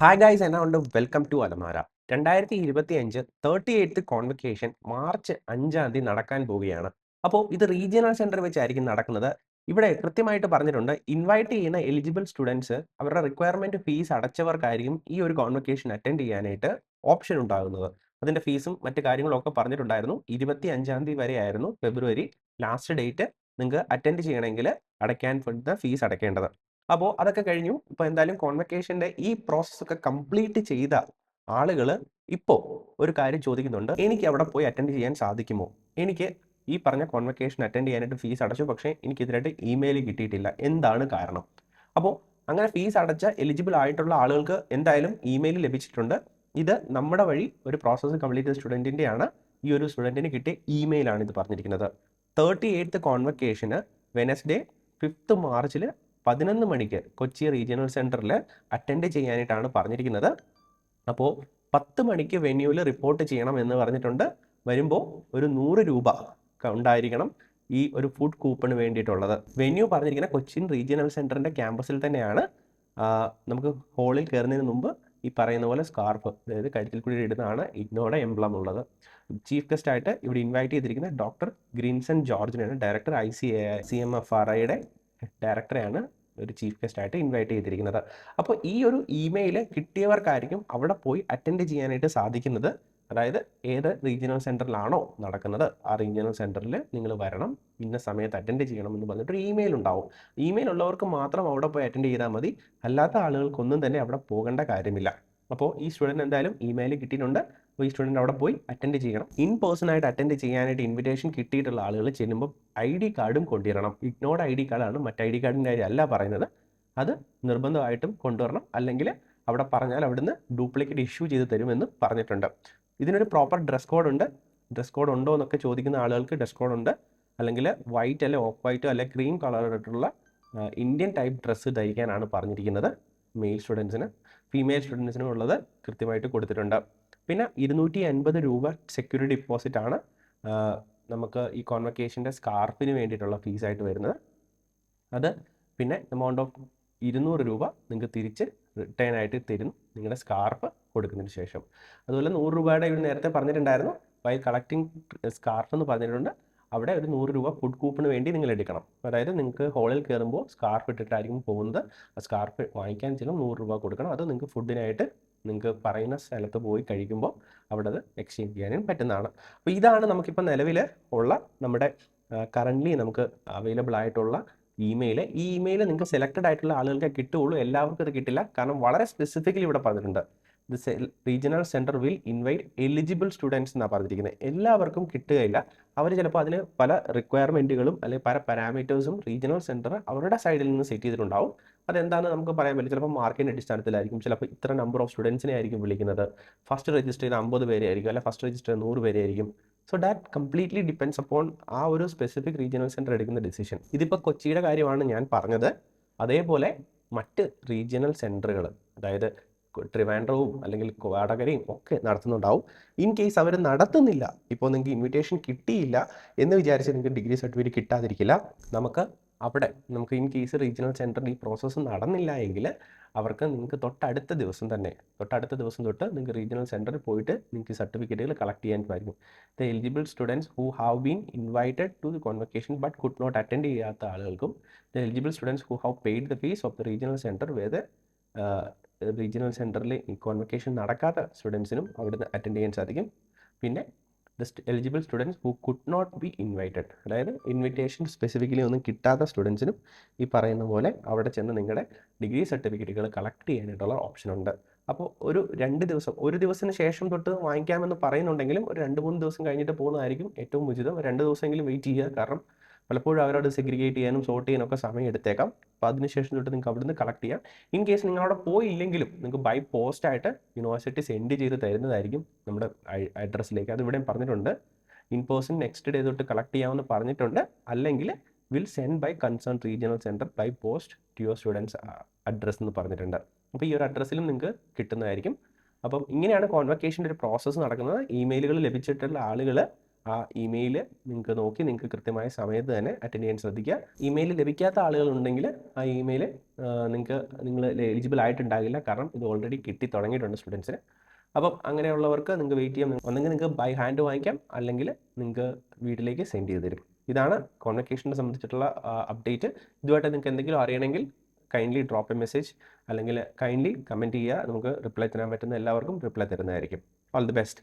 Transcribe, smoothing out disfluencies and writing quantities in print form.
Hi guys, എന്നാ ഉണ്ട്? Welcome to അലമാര. 2025 38th കോൺവക്കേഷൻ മാർച്ച് 5-ാം തീയതി നടക്കാൻ പോവുകയാണ്. അപ്പോൾ ഇത് റീജിയണൽ സെന്റർ വെച്ചായിരിക്കും നടക്കുന്നത്. ഇവിടെ കൃത്യമായിട്ട് പറഞ്ഞിട്ടുണ്ട്, ഇൻവൈറ്റ് ചെയ്യുന്ന എലിജിബിൾ സ്റ്റുഡൻസ് അവരുടെ റിക്വയർമെന്റ് ഫീസ് അടച്ചവർക്കായിരിക്കും ഈ ഒരു കോൺവക്കേഷൻ അറ്റൻഡ് ചെയ്യാനായിട്ട് ഓപ്ഷൻ ഉണ്ടാകുന്നത്. അതിന്റെ ഫീസും മറ്റു കാര്യങ്ങളും ഒക്കെ പറഞ്ഞിട്ടുണ്ടായിരുന്നു. 25-ാം തീയതി വരെ ആയിരുന്നു ഫെബ്രുവരി ലാസ്റ്റ് ഡേറ്റ് നിങ്ങൾക്ക് അറ്റൻഡ് ചെയ്യണമെങ്കിൽ അടയ്ക്കാൻ ഫീസ് അടയ്ക്കേണ്ടത്. അപ്പോൾ അതൊക്കെ കഴിഞ്ഞു. ഇപ്പോൾ എന്തായാലും കോൺവക്കേഷൻ്റെ ഈ പ്രോസസ്സൊക്കെ കംപ്ലീറ്റ് ചെയ്ത ആളുകൾ ഇപ്പോൾ ഒരു കാര്യം ചോദിക്കുന്നുണ്ട്, എനിക്ക് അവിടെ പോയി അറ്റൻഡ് ചെയ്യാൻ സാധിക്കുമോ? എനിക്ക് ഈ പറഞ്ഞ കോൺവക്കേഷൻ അറ്റൻഡ് ചെയ്യാനായിട്ട് ഫീസ് അടച്ചു, പക്ഷേ എനിക്ക് ഇതിനായിട്ട് ഇമെയിൽ കിട്ടിയിട്ടില്ല, എന്താണ് കാരണം? അപ്പോൾ അങ്ങനെ ഫീസ് അടച്ച എലിജിബിൾ ആയിട്ടുള്ള ആളുകൾക്ക് എന്തായാലും ഇമെയിൽ ലഭിച്ചിട്ടുണ്ട്. ഇത് നമ്മുടെ വഴി ഒരു പ്രോസസ്സ് കംപ്ലീറ്റ് ചെയ്ത സ്റ്റുഡൻറ്റിൻ്റെയാണ്. ഈ ഒരു സ്റ്റുഡൻറ്റിന് കിട്ടിയ ഇമെയിലാണ് ഇത് പറഞ്ഞിരിക്കുന്നത്. 38th കോൺവക്കേഷന് വെനസ്ഡേ 5th മാർച്ചിൽ 11 മണിക്ക് കൊച്ചി റീജിയണൽ സെൻറ്ററിൽ അറ്റൻഡ് ചെയ്യാനായിട്ടാണ് പറഞ്ഞിരിക്കുന്നത്. അപ്പോൾ 10 മണിക്ക് വെന്യൂവിൽ റിപ്പോർട്ട് ചെയ്യണം എന്ന് പറഞ്ഞിട്ടുണ്ട്. വരുമ്പോൾ ഒരു 100 രൂപ ഉണ്ടായിരിക്കണം ഈ ഒരു ഫുഡ് കൂപ്പണ് വേണ്ടിയിട്ടുള്ളത്. വെന്യൂ പറഞ്ഞിരിക്കുന്ന കൊച്ചിൻ റീജിയണൽ സെൻറ്ററിൻ്റെ ക്യാമ്പസിൽ തന്നെയാണ്. നമുക്ക് ഹോളിൽ കയറുന്നതിന് മുമ്പ് ഈ പറയുന്ന പോലെ സ്കാർഫ്, അതായത് കഴുത്തിൽ കൂടി ഇടുന്നതാണ് ഇഗ്നോയുടെ എംബ്ലം ഉള്ളത്. ചീഫ് ഗസ്റ്റ് ആയിട്ട് ഇവിടെ ഇൻവൈറ്റ് ചെയ്തിരിക്കുന്ന ഡോക്ടർ ഗ്രീൻസൺ ജോർജിനെയാണ്, ഡയറക്ടർ ICMFRIയുടെ ഡയറക്ടറെയാണ് ഒരു ചീഫ് ഗസ്റ്റ് ആയിട്ട് ഇൻവൈറ്റ് ചെയ്തിരിക്കുന്നത്. അപ്പോൾ ഈ ഒരു ഇമെയിൽ കിട്ടിയവർക്കായിരിക്കും അവിടെ പോയി അറ്റൻഡ് ചെയ്യാനായിട്ട് സാധിക്കുന്നത്. അതായത് ഏത് റീജിയണൽ സെൻറ്ററിലാണോ നടക്കുന്നത് ആ റീജിയണൽ സെൻറ്ററിൽ നിങ്ങൾ വരണം, ഇന്ന സമയത്ത് അറ്റൻഡ് ചെയ്യണം എന്ന് പറഞ്ഞിട്ടൊരു ഇമെയിൽ ഉണ്ടാവും. ഇമെയിൽ ഉള്ളവർക്ക് മാത്രം അവിടെ പോയി അറ്റൻഡ് ചെയ്താൽ മതി, അല്ലാത്ത ആളുകൾക്കൊന്നും തന്നെ അവിടെ പോകേണ്ട കാര്യമില്ല. അപ്പോൾ ഈ സ്റ്റുഡൻറ്റ് എന്തായാലും ഇമെയിൽ കിട്ടിയിട്ടുണ്ട്. അപ്പോൾ ഈ സ്റ്റുഡൻറ്റ് അവിടെ പോയി അറ്റൻഡ് ചെയ്യണം. ഇൻ പേഴ്സണായിട്ട് അറ്റൻഡ് ചെയ്യാനായിട്ട് ഇൻവിറ്റേഷൻ കിട്ടിയിട്ടുള്ള ആളുകൾ ചെല്ലുമ്പോൾ ID കാർഡും കൊണ്ടുവരണം. ഇഗ്നോർഡ് ID കാർഡാണ്, മറ്റ് ID കാർഡിൻ്റെ കാര്യം അല്ല പറയുന്നത്. അത് നിർബന്ധമായിട്ടും കൊണ്ടുവരണം, അല്ലെങ്കിൽ അവിടെ പറഞ്ഞാൽ അവിടുന്ന് ഡ്യൂപ്ലിക്കേറ്റ് ഇഷ്യൂ ചെയ്ത് തരുമെന്ന് പറഞ്ഞിട്ടുണ്ട്. ഇതിനൊരു പ്രോപ്പർ ഡ്രസ് കോഡ് ഉണ്ട്. ഡ്രസ് കോഡ് ഉണ്ടോ എന്നൊക്കെ ചോദിക്കുന്ന ആളുകൾക്ക് ഡ്രസ് കോഡ് ഉണ്ട്. അല്ലെങ്കിൽ വൈറ്റ് അല്ലെ ഓഫ് വൈറ്റോ അല്ലെ ക്രീം കളറായിട്ടുള്ള ഇന്ത്യൻ ടൈപ്പ് ഡ്രസ്സ് ധരിക്കാനാണ് പറഞ്ഞിരിക്കുന്നത് മെയിൽ സ്റ്റുഡൻസിന്. ഫീമെയിൽ സ്റ്റുഡൻസിനും ഉള്ളത് കൃത്യമായിട്ട് കൊടുത്തിട്ടുണ്ട്. പിന്നെ 250 രൂപ സെക്യൂരിറ്റി ഡെപ്പോസിറ്റ് ആണ് നമുക്ക് ഈ കോൺവക്കേഷൻ്റെ സ്കാർഫിന് വേണ്ടിയിട്ടുള്ള ഫീസായിട്ട് വരുന്നത്. അത് പിന്നെ എമൗണ്ട് ഓഫ് 200 രൂപ നിങ്ങൾക്ക് തിരിച്ച് റിട്ടേൺ ആയിട്ട് തരും നിങ്ങളുടെ സ്കാർഫ് കൊടുക്കുന്നതിന് ശേഷം. അതുപോലെ 100 രൂപയുടെ ഇവിടെ നേരത്തെ പറഞ്ഞിട്ടുണ്ടായിരുന്നു, വൈ കളക്ടിങ് സ്കാർഫ് എന്ന് പറഞ്ഞിട്ടുണ്ട്. അവിടെ ഒരു 100 രൂപ ഫുഡ് കൂപ്പണ് വേണ്ടി നിങ്ങൾ എടുക്കണം. അതായത് നിങ്ങൾക്ക് ഹോളിൽ കയറുമ്പോൾ സ്കാർഫ് ഇട്ടിട്ടായിരിക്കും പോകുന്നത്. ആ സ്കാർഫ് വാങ്ങിക്കാൻ ചെല്ലും 100 രൂപ കൊടുക്കണം. അത് നിങ്ങൾക്ക് ഫുഡിനായിട്ട് നിങ്ങൾക്ക് പറയുന്ന സ്ഥലത്ത് പോയി കഴിക്കുമ്പോൾ അവിടെ അത് എക്സ്ചേഞ്ച് ചെയ്യാനും പറ്റുന്നതാണ്. അപ്പോൾ ഇതാണ് നമുക്കിപ്പോൾ നിലവിൽ ഉള്ള നമ്മുടെ കറൻ്റ്ലി നമുക്ക് അവൈലബിൾ ആയിട്ടുള്ള ഇമെയിൽ. ഈ ഇമെയിൽ നിങ്ങൾക്ക് സെലക്റ്റഡ് ആയിട്ടുള്ള ആളുകൾക്ക് കിട്ടുകയുള്ളൂ, എല്ലാവർക്കും ഇത് കിട്ടില്ല. കാരണം വളരെ സ്പെസിഫിക്കലി ഇവിടെ പറഞ്ഞിട്ടുണ്ട്, regional centre will invite eligible students എന്നാണ് പറഞ്ഞിരിക്കുന്നത്. എല്ലാവർക്കും കിട്ടുകയില്ല. അവർ ചിലപ്പോൾ അതിന് പല റിക്വയർമെൻറ്റുകളും അല്ലെങ്കിൽ പല പാരാമീറ്റേഴ്സും റീജിയണൽ സെൻറ്റർ അവരുടെ സൈഡിൽ നിന്ന് സെറ്റ് ചെയ്തിട്ടുണ്ടാവും. അതെന്താണെന്ന് നമുക്ക് പറയാൻ പറ്റില്ല. ചിലപ്പോൾ മാർക്കിൻ്റെ അടിസ്ഥാനത്തിലായിരിക്കും, ചിലപ്പോൾ ഇത്ര നമ്പർ ഓഫ് സ്റ്റുഡൻസിനെ ആയിരിക്കും വിളിക്കുന്നത്. ഫസ്റ്റ് രജിസ്റ്റർ ചെയ്ത് 50 പേരെ ആയിരിക്കും, അല്ലെങ്കിൽ ഫസ്റ്റ് രജിസ്റ്റർ 100 പേരെ ആയിരിക്കും. So that completely depends upon ആ ഒരു സ്പെസിഫിക് റീജിയണൽ സെൻറ്റർ എടുക്കുന്ന ഡിസിഷൻ. ഇതിപ്പോൾ കൊച്ചിയുടെ കാര്യമാണ് ഞാൻ പറഞ്ഞത്. അതേപോലെ മറ്റ് റീജിയണൽ സെൻറ്ററുകൾ, അതായത് ട്രിവാൻഡ്രവും അല്ലെങ്കിൽ വടകരയും ഒക്കെ നടത്തുന്നുണ്ടാവും. ഇൻ കേസ് അവർ നടത്തുന്നില്ല, ഇപ്പോൾ നിങ്ങൾക്ക് ഇൻവിറ്റേഷൻ കിട്ടിയില്ല എന്ന് വിചാരിച്ച് നിങ്ങൾക്ക് ഡിഗ്രി സർട്ടിഫിക്കറ്റ് കിട്ടാതിരിക്കില്ല. നമുക്ക് ഇൻ കേസ് റീജിയണൽ സെൻറ്ററിൽ ഈ പ്രോസസ്സ് നടന്നില്ല എങ്കിൽ അവർക്ക് നിങ്ങൾക്ക് തൊട്ടടുത്ത ദിവസം തൊട്ട് നിങ്ങൾക്ക് റീജിയണൽ സെൻറ്ററിൽ പോയിട്ട് നിങ്ങൾക്ക് സർട്ടിഫിക്കറ്റുകൾ കളക്ട് ചെയ്യാൻ സാധിക്കും. The eligible students who have been invited to the convocation but could not attend ചെയ്യാത്ത ആളുകൾക്കും, the eligible students who have paid the fees of the regional centre വേദ റീജിയണൽ സെൻറ്ററിൽ ഈ കോൺവക്കേഷൻ നടക്കാത്ത സ്റ്റുഡൻസിനും അവിടുന്ന് അറ്റൻഡ് ചെയ്യാൻ സാധിക്കും. പിന്നെ the eligible students who could not be invited, അതായത് ഇൻവിറ്റേഷൻ സ്പെസിഫിക്കലി ഒന്നും കിട്ടാത്ത സ്റ്റുഡൻസിനും ഈ പറയുന്ന പോലെ അവിടെ ചെന്ന് നിങ്ങളുടെ ഡിഗ്രി സർട്ടിഫിക്കറ്റുകൾ കളക്ട് ചെയ്യാനായിട്ടുള്ള ഓപ്ഷൻ ഉണ്ട്. അപ്പോൾ ഒരു ദിവസത്തിന് ശേഷം തൊട്ട് വാങ്ങിക്കാമെന്ന് പറയുന്നുണ്ടെങ്കിലും ഒരു 2-3 ദിവസം കഴിഞ്ഞിട്ട് പോകുന്നതായിരിക്കും ഏറ്റവും ഉചിതം. 2 ദിവസമെങ്കിലും വെയിറ്റ് ചെയ്യുക. കാരണം പലപ്പോഴും അവരോട് സെഗ്രിഗേറ്റ് ചെയ്യാനും സോർട്ട് ചെയ്യാനൊക്കെ സമയം എടുത്തേക്കാം. അപ്പോൾ അതിനുശേഷം തൊട്ട് നിങ്ങൾക്ക് അവിടുന്ന് കളക്ട് ചെയ്യാം. ഇൻ കേസ് നിങ്ങളവിടെ പോയില്ലെങ്കിലും നിങ്ങൾക്ക് ബൈ പോസ്റ്റായിട്ട് യൂണിവേഴ്സിറ്റി സെൻഡ് ചെയ്ത് തരുന്നതായിരിക്കും നമ്മുടെ അഡ്രസ്സിലേക്ക്. അത് ഇവിടെയും പറഞ്ഞിട്ടുണ്ട്, ഇൻ പേഴ്സൺ നെക്സ്റ്റ് ഡേ തൊട്ട് കളക്ട് ചെയ്യാമെന്ന് പറഞ്ഞിട്ടുണ്ട്. അല്ലെങ്കിൽ will send by concern regional centre by post to your students address എന്ന് പറഞ്ഞിട്ടുണ്ട്. അപ്പോൾ ഈ ഒരു അഡ്രസ്സിലും നിങ്ങൾക്ക് കിട്ടുന്നതായിരിക്കും. അപ്പം ഇങ്ങനെയാണ് കോൺവക്കേഷൻ്റെ ഒരു പ്രോസസ്സ് നടക്കുന്നത്. ഇമെയിലുകൾ ലഭിച്ചിട്ടുള്ള ആളുകൾ ആ ഇമെയിൽ നിങ്ങൾക്ക് നോക്കി നിങ്ങൾക്ക് കൃത്യമായ സമയത്ത് തന്നെ അറ്റൻഡ് ചെയ്യാൻ ശ്രദ്ധിക്കുക. ഇമെയിൽ ലഭിക്കാത്ത ആളുകളുണ്ടെങ്കിൽ ആ ഇമെയിൽ നിങ്ങൾ എലിജിബിൾ ആയിട്ടുണ്ടാകില്ല. കാരണം ഇത് ഓൾറെഡി കിട്ടി തുടങ്ങിയിട്ടുണ്ട് സ്റ്റുഡൻസിന്. അപ്പം അങ്ങനെയുള്ളവർക്ക് നിങ്ങൾക്ക് വെയിറ്റ് ചെയ്യാം. ഒന്നെങ്കിൽ നിങ്ങൾക്ക് ബൈ ഹാൻഡ് വാങ്ങിക്കാം, അല്ലെങ്കിൽ നിങ്ങൾക്ക് വീട്ടിലേക്ക് സെൻഡ് ചെയ്ത് തരും. ഇതാണ് കോൺവക്കേഷനെ സംബന്ധിച്ചിട്ടുള്ള അപ്ഡേറ്റ്. ഇതുമായിട്ട് നിങ്ങൾക്ക് എന്തെങ്കിലും അറിയണമെങ്കിൽ കൈൻഡ്ലി ഡ്രോപ്പ് എ മെസ്സേജ്, അല്ലെങ്കിൽ കൈൻഡ്ലി കമൻറ്റ് ചെയ്യുക. നമുക്ക് റിപ്ലൈ തരാൻ പറ്റുന്ന എല്ലാവർക്കും റിപ്ലൈ തരുന്നതായിരിക്കും. All the best.